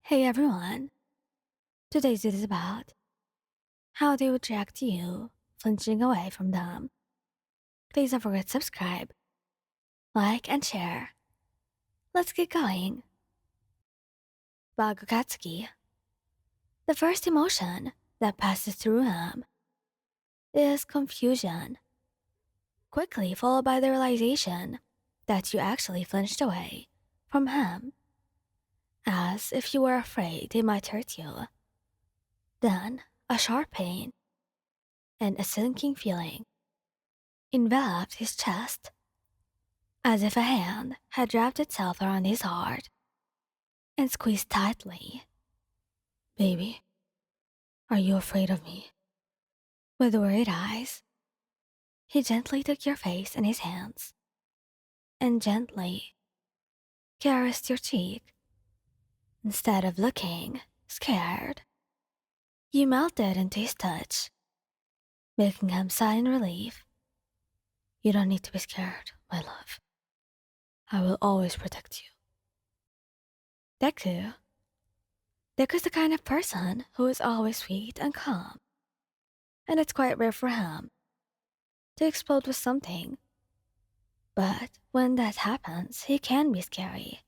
Hey everyone, today's video is about how they would react to you flinching away from them. Please don't forget to subscribe, like, and share. Let's get going. Bagukatsuki. The first emotion that passes through him is confusion, quickly followed by the realization that you actually flinched away from him, as if you were afraid he might hurt you. Then, a sharp pain and a sinking feeling enveloped his chest, as if a hand had wrapped itself around his heart and squeezed tightly. Baby, are you afraid of me? With worried eyes, he gently took your face in his hands and gently caressed your cheek. Instead of looking scared, you melted into his touch, making him sigh in relief. You don't need to be scared, my love. I will always protect you. Deku. Deku's the kind of person who is always sweet and calm, and it's quite rare for him to explode with something. But when that happens, he can be scary.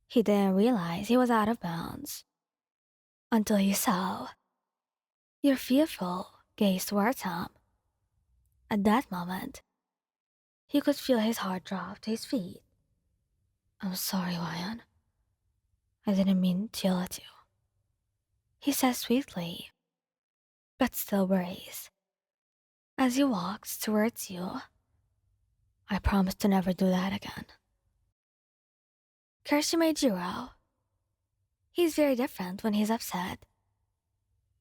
He didn't realize he was out of bounds until he saw your fearful gaze towards him. At that moment, he could feel his heart drop to his feet. I'm sorry, Ryan. I didn't mean to yell at you, he says sweetly, but still worries. As he walks towards you, I promise to never do that again. Kirishimejiro. He's very different when he's upset.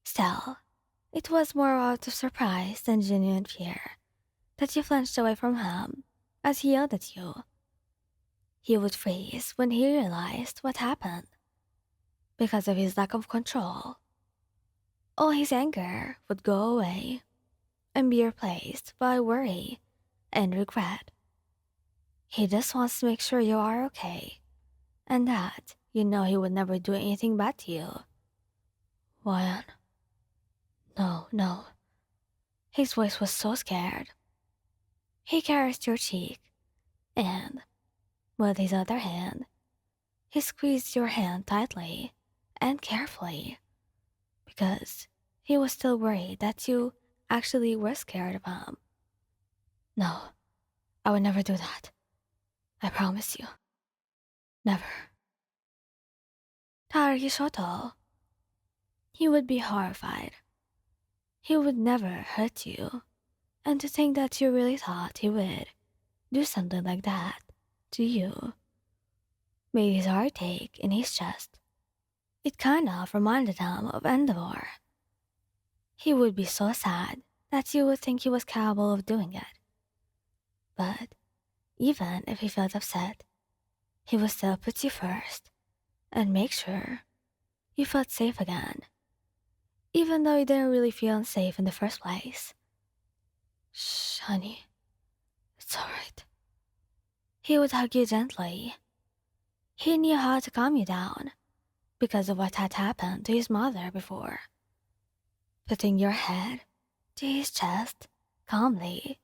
Still, it was more out of surprise than genuine fear that you flinched away from him as he yelled at you. He would freeze when he realized what happened. Because of his lack of control, all his anger would go away and be replaced by worry and regret. He just wants to make sure you are okay and that you know he would never do anything bad to you. Ryan. No, no. His voice was so scared. He caressed your cheek, and, with his other hand, he squeezed your hand tightly and carefully, because he was still worried that you actually were scared of him. No, I would never do that. I promise you. Never. Taro Shoto. He would be horrified. He would never hurt you, and to think that you really thought he would do something like that to you made his heart ache in his chest. It kind of reminded him of Endeavor. He would be so sad that you would think he was capable of doing it. But even if he felt upset, he would still put you first and make sure you felt safe again, even though you didn't really feel unsafe in the first place. Shh, honey. It's alright. He would hug you gently. He knew how to calm you down because of what had happened to his mother before. Putting your head to his chest calmly,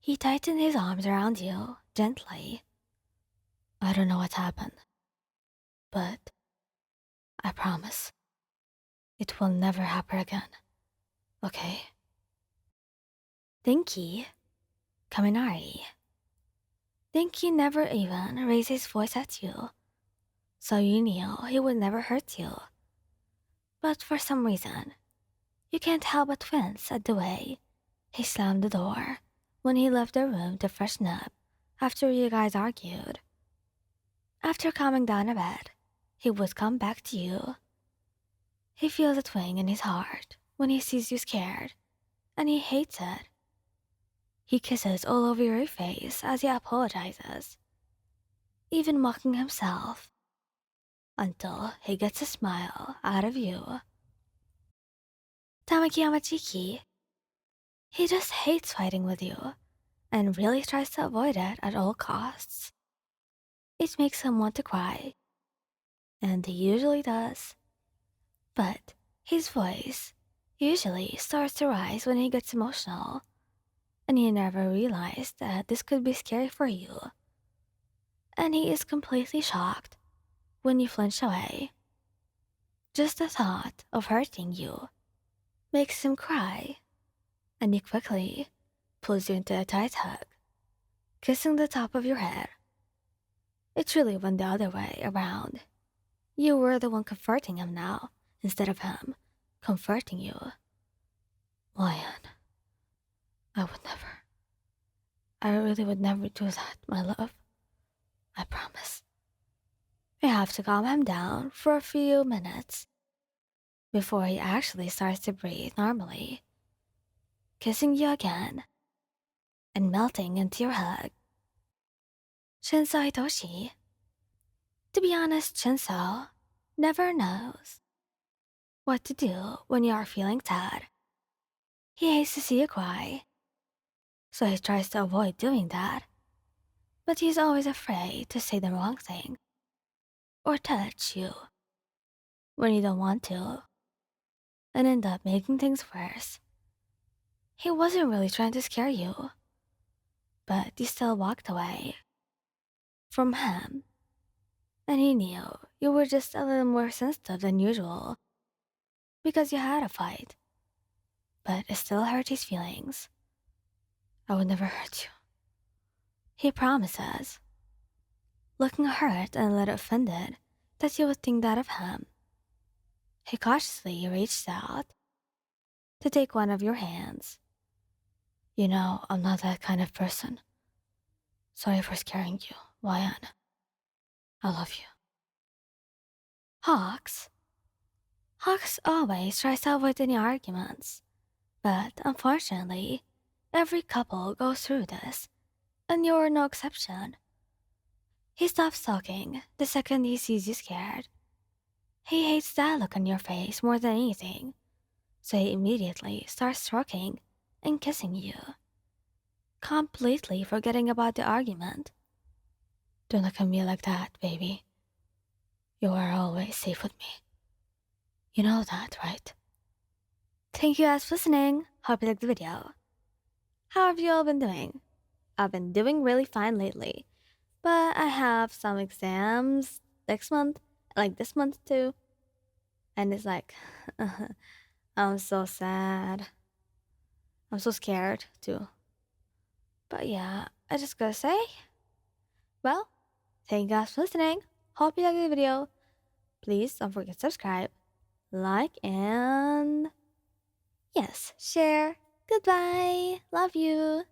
he tightened his arms around you gently. I don't know what happened, but I promise it will never happen again, okay? Dinky, Kaminari. Dinky never even raised his voice at you, so you knew he would never hurt you. But for some reason, you can't help but wince at the way he slammed the door when he left the room to freshen up after you guys argued. After calming down a bit, he would come back to you. He feels a twinge in his heart when he sees you scared, and he hates it. He kisses all over your face as he apologizes, even mocking himself, until he gets a smile out of you. Tamaki Yamachiki. He just hates fighting with you, and really tries to avoid it at all costs. It makes him want to cry, and he usually does. But his voice usually starts to rise when he gets emotional, and he never realized that this could be scary for you. And he is completely shocked when you flinch away. Just the thought of hurting you makes him cry, and he quickly pulls you into a tight hug, kissing the top of your head. It really went the other way around. You were the one comforting him now, instead of him comforting you. Lion, I would never. I really would never do that, my love. I promise. You have to calm him down for a few minutes before he actually starts to breathe normally, kissing you again and melting into your hug. Shinso Hitoshi. To be honest, Shinso never knows what to do when you are feeling sad. He hates to see you cry, so he tries to avoid doing that. But he's always afraid to say the wrong thing or touch you when you don't want to and end up making things worse. He wasn't really trying to scare you, but you still walked away from him, and he knew you were just a little more sensitive than usual because you had a fight, but it still hurt his feelings. I would never hurt you, he promises, looking hurt and a little offended that you would think that of him. He cautiously reached out to take one of your hands. You know, I'm not that kind of person. Sorry for scaring you, Ryan. I love you. Hawks? Hawks always tries to avoid any arguments. But unfortunately, every couple goes through this, and you're no exception. He stops talking the second he sees you scared. He hates that look on your face more than anything, so he immediately starts stroking and kissing you, completely forgetting about the argument. Don't look at me like that, baby. You are always safe with me. You know that, right? Thank you guys for listening. Hope you liked the video. How have you all been doing? I've been doing really fine lately, but I have some exams next month, like this month too. And it's like, I'm so sad. I'm so scared too. But yeah, I just gotta say, well, thank you guys for listening. Hope you liked the video. Please don't forget to subscribe, like, and yes, share. Goodbye. Love you.